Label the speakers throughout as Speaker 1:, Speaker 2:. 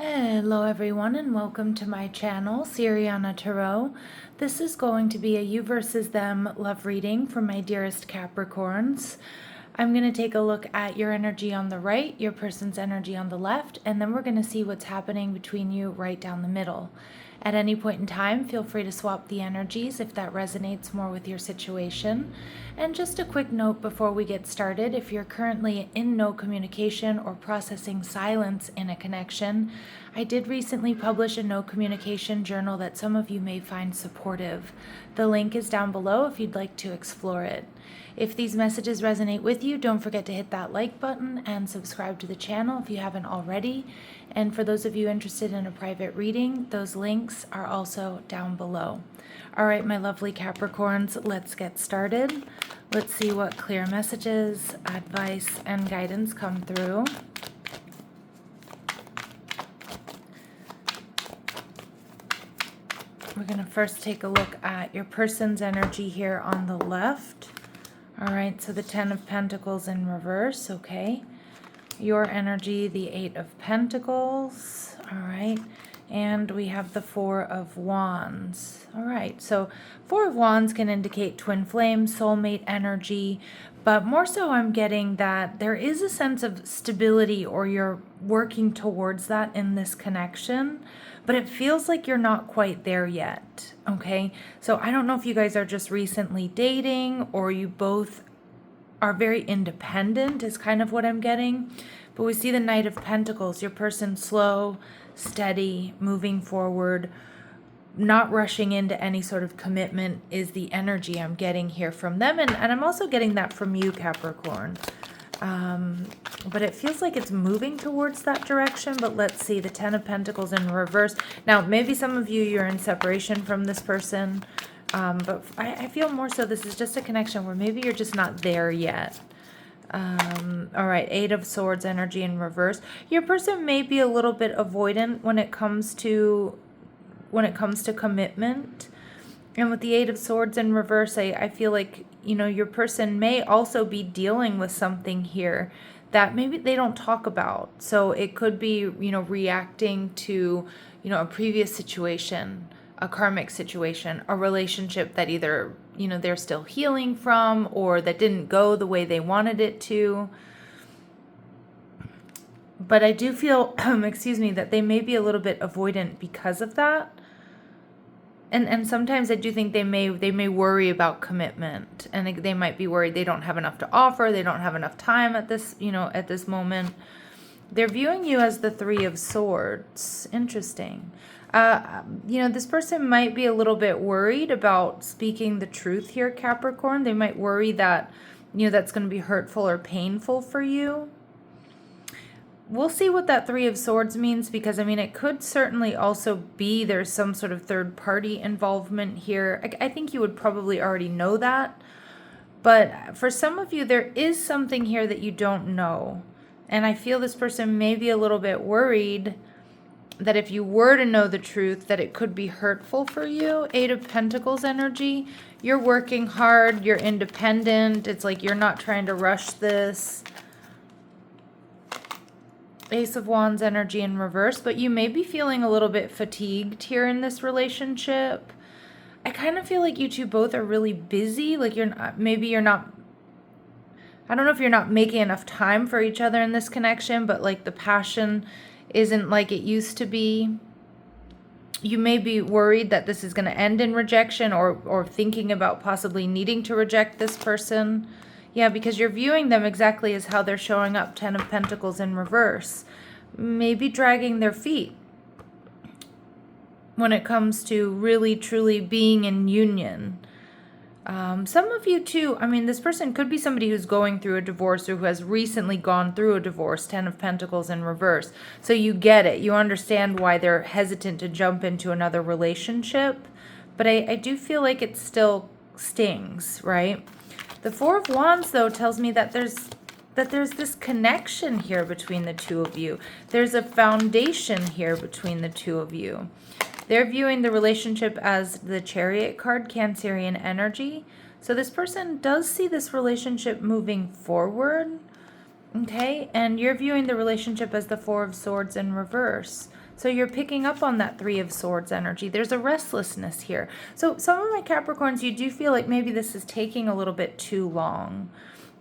Speaker 1: Hello everyone and welcome to my channel, Sirianatarot. This is going to be a you versus them love reading for my dearest Capricorns. I'm going to take a look at your energy on the right, your person's energy on the left, and then we're going to see what's happening between you right down the middle. At any point in time, feel free to swap the energies if that resonates more with your situation. And just a quick note before we get started, if you're currently in no communication or processing silence in a connection, I did recently publish a no communication journal that some of you may find supportive. The link is down below if you'd like to explore it. If these messages resonate with you, don't forget to hit that like button and subscribe to the channel if you haven't already. And for those of you interested in a private reading, those links are also down below. All right, my lovely Capricorns, let's get started. Let's see what clear messages, advice, and guidance come through. We're going to first take a look at your person's energy here on the left. All right, so the 10 of Pentacles in reverse, okay. Your energy, the 8 of Pentacles, all right. And we have the 4 of Wands. All right, so 4 of Wands can indicate twin flame, soulmate energy, but more so I'm getting that there is a sense of stability or you're working towards that in this connection, but it feels like you're not quite there yet, okay? So I don't know if you guys are just recently dating or you both are very independent is kind of what I'm getting. But we see the Knight of Pentacles, your person slow, steady, moving forward, not rushing into any sort of commitment is the energy I'm getting here from them. And I'm also getting that from you, Capricorn. But it feels like it's moving towards that direction. But let's see, the 10 of Pentacles in reverse. Now, maybe some of you, you're in separation from this person. But I feel more so this is just a connection where maybe you're just not there yet. All right, 8 of Swords energy in reverse. Your person may be a little bit avoidant when it comes to commitment. And with the 8 of Swords in reverse, I feel like, you know, your person may also be dealing with something here that maybe they don't talk about. So it could be, you know, reacting to, you know, a previous situation, a karmic situation, a relationship that either, you know, they're still healing from or that didn't go the way they wanted it to. But I do feel, excuse me, that they may be a little bit avoidant because of that. And sometimes I do think they may worry about commitment, and they might be worried they don't have enough to offer, they don't have enough time at this, you know, at this moment. They're viewing you as the 3 of Swords. Interesting. You know, this person might be a little bit worried about speaking the truth here, Capricorn. They might worry that, you know, that's going to be hurtful or painful for you. We'll see what that 3 of Swords means, because, I mean, it could certainly also be there's some sort of third-party involvement here. I think you would probably already know that. But for some of you, there is something here that you don't know. And I feel this person may be a little bit worried that if you were to know the truth, that it could be hurtful for you. 8 of Pentacles energy. You're working hard. You're independent. It's like you're not trying to rush this. Ace of Wands energy in reverse, but you may be feeling a little bit fatigued here in this relationship. I kind of feel like you two both are really busy. Like maybe you're not, I don't know if you're not making enough time for each other in this connection, but like the passion isn't like it used to be. You may be worried that this is going to end in rejection or thinking about possibly needing to reject this person. Yeah, because you're viewing them exactly as how they're showing up, 10 of Pentacles in reverse. Maybe dragging their feet when it comes to really, truly being in union. Some of you too, I mean, this person could be somebody who's going through a divorce or who has recently gone through a divorce, 10 of Pentacles in reverse. So you get it. You understand why they're hesitant to jump into another relationship. But I do feel like it still stings, right? The 4 of Wands, though, tells me that there's this connection here between the two of you. There's a foundation here between the two of you. They're viewing the relationship as the Chariot card, Cancerian energy. So this person does see this relationship moving forward, okay? And you're viewing the relationship as the 4 of Swords in reverse. So you're picking up on that Three of Swords energy. There's a restlessness here. So some of my Capricorns, you do feel like maybe this is taking a little bit too long.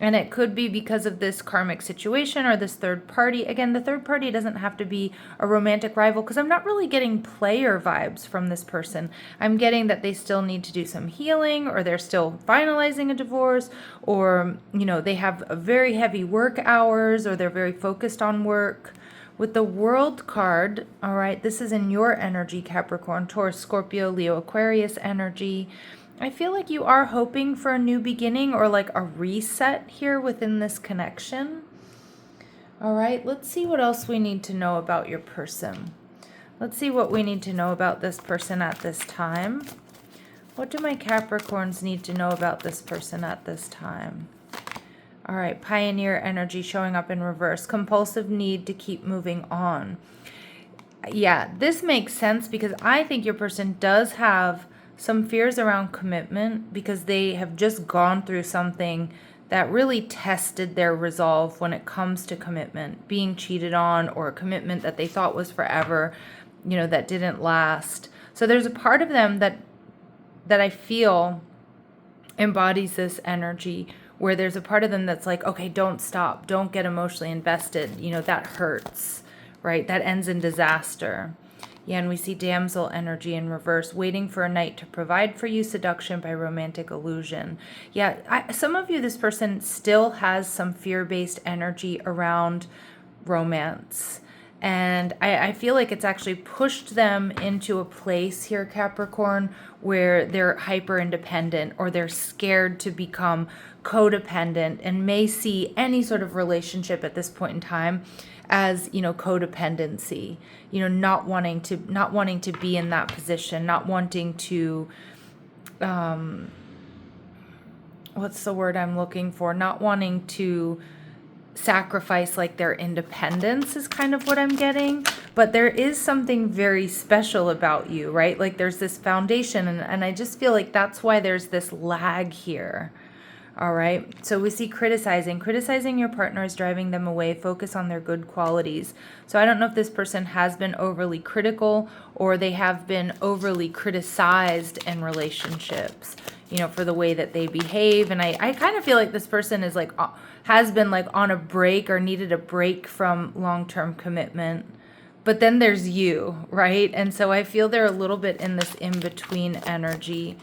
Speaker 1: And it could be because of this karmic situation or this third party. Again, the third party doesn't have to be a romantic rival, because I'm not really getting player vibes from this person. I'm getting that they still need to do some healing, or they're still finalizing a divorce, or, you know, they have a very heavy work hours, or they're very focused on work. With the World card, all right, this is in your energy, Capricorn, Taurus, Scorpio, Leo, Aquarius energy. I feel like you are hoping for a new beginning or like a reset here within this connection. All right, let's see what else we need to know about your person. Let's see what we need to know about this person at this time. What do my Capricorns need to know about this person at this time? All right, Pioneer energy showing up in reverse. Compulsive need to keep moving on. Yeah, this makes sense because I think your person does have some fears around commitment, because they have just gone through something that really tested their resolve when it comes to commitment, being cheated on, or a commitment that they thought was forever, you know, that didn't last. So there's a part of them that I feel embodies this energy, where there's a part of them that's like, okay, don't stop, don't get emotionally invested, you know, that hurts, right? That ends in disaster. Yeah, and we see damsel energy in reverse, waiting for a knight to provide for you, seduction by romantic illusion. Yeah, some of you, this person still has some fear-based energy around romance. And I feel like it's actually pushed them into a place here, Capricorn, where they're hyper independent, or they're scared to become codependent, and may see any sort of relationship at this point in time as, you know, codependency, you know, not wanting to be in that position, not wanting to, what's the word I'm looking for? Not wanting to sacrifice like their independence is kind of what I'm getting. But there is something very special about you, right? Like there's this foundation, and I just feel like that's why there's this lag here. All right, so we see criticizing your partner is driving them away. Focus on their good qualities. So I don't know if this person has been overly critical, or they have been overly criticized in relationships, you know, for the way that they behave. And I kind of feel like this person is like, has been like on a break, or needed a break from long-term commitment. But then there's you, right? And so I feel they're a little bit in this in-between energy.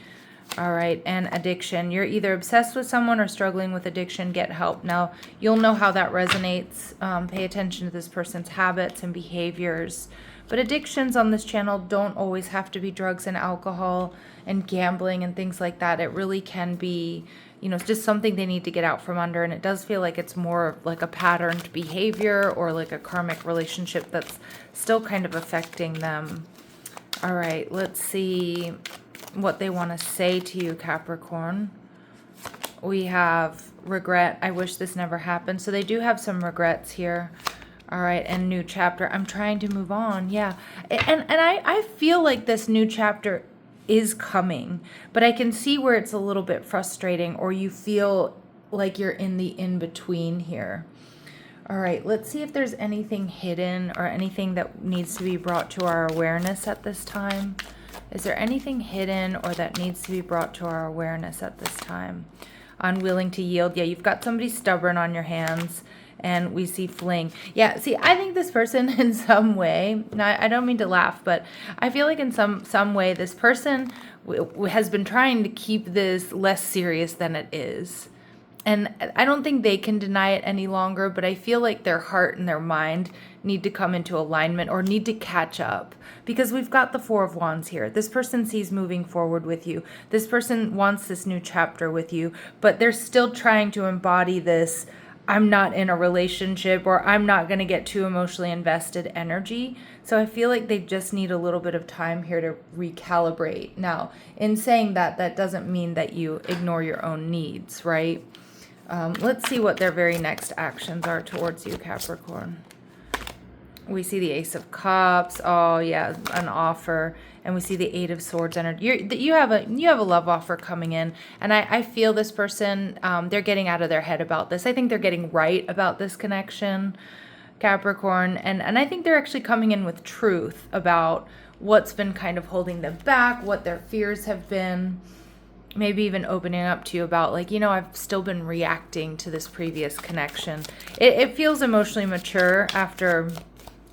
Speaker 1: All right, and addiction. You're either obsessed with someone or struggling with addiction. Get help. Now, you'll know how that resonates. Pay attention to this person's habits and behaviors. But addictions on this channel don't always have to be drugs and alcohol and gambling and things like that. It really can be, you know, just something they need to get out from under. And it does feel like it's more like a patterned behavior, or like a karmic relationship that's still kind of affecting them. All right, let's see what they want to say to you, Capricorn. We have regret. I wish this never happened. So they do have some regrets here. All right, and new chapter. I'm trying to move on. Yeah, and I feel like this new chapter is coming, but I can see where it's a little bit frustrating, or you feel like you're in the in-between here. All right, let's see if there's anything hidden or anything that needs to be brought to our awareness at this time. Is there anything hidden or that needs to be brought to our awareness at this time? Unwilling to yield. Yeah, you've got somebody stubborn on your hands, and we see fling. Yeah, see, I think this person in some way, now I don't mean to laugh, but I feel like in some way this person has been trying to keep this less serious than it is. And I don't think they can deny it any longer, but I feel like their heart and their mind need to come into alignment, or need to catch up, because we've got the Four of Wands here. This person sees moving forward with you. This person wants this new chapter with you, but they're still trying to embody this, I'm not in a relationship, or I'm not going to get too emotionally invested energy. So I feel like they just need a little bit of time here to recalibrate. Now, in saying that, that doesn't mean that you ignore your own needs, right? Let's see what their very next actions are towards you, Capricorn. We see the Ace of Cups. Oh yeah, an offer. And we see the Eight of Swords energy. You have a love offer coming in, and I feel this person, they're getting out of their head about this. I think they're getting right about this connection. Capricorn, and I think they're actually coming in with truth about what's been kind of holding them back, what their fears have been, maybe even opening up to you about, like, you know, I've still been reacting to this previous connection. It feels emotionally mature after,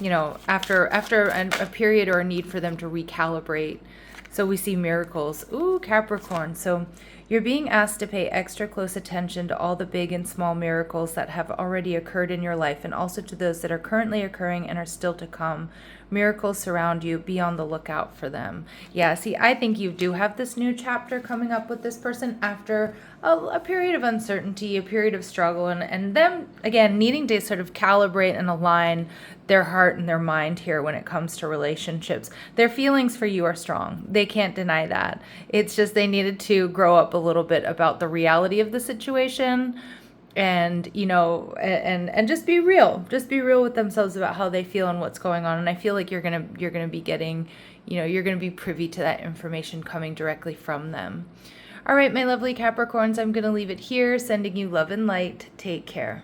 Speaker 1: you know, after a period or a need for them to recalibrate. So we see miracles. Ooh, Capricorn. So you're being asked to pay extra close attention to all the big and small miracles that have already occurred in your life, and also to those that are currently occurring and are still to come. Miracles surround you. Be on the lookout for them. Yeah, see, I think you do have this new chapter coming up with this person after a period of uncertainty, a period of struggle, and them, again, needing to sort of calibrate and align their heart and their mind here when it comes to relationships. Their feelings for you are strong. They can't deny that. It's just they needed to grow up a little bit about the reality of the situation, and, you know, and just be real. Just be real with themselves about how they feel and what's going on. And I feel like you're gonna be getting, you know, you're gonna be privy to that information coming directly from them. All right, my lovely Capricorns, I'm gonna leave it here, sending you love and light. Take care.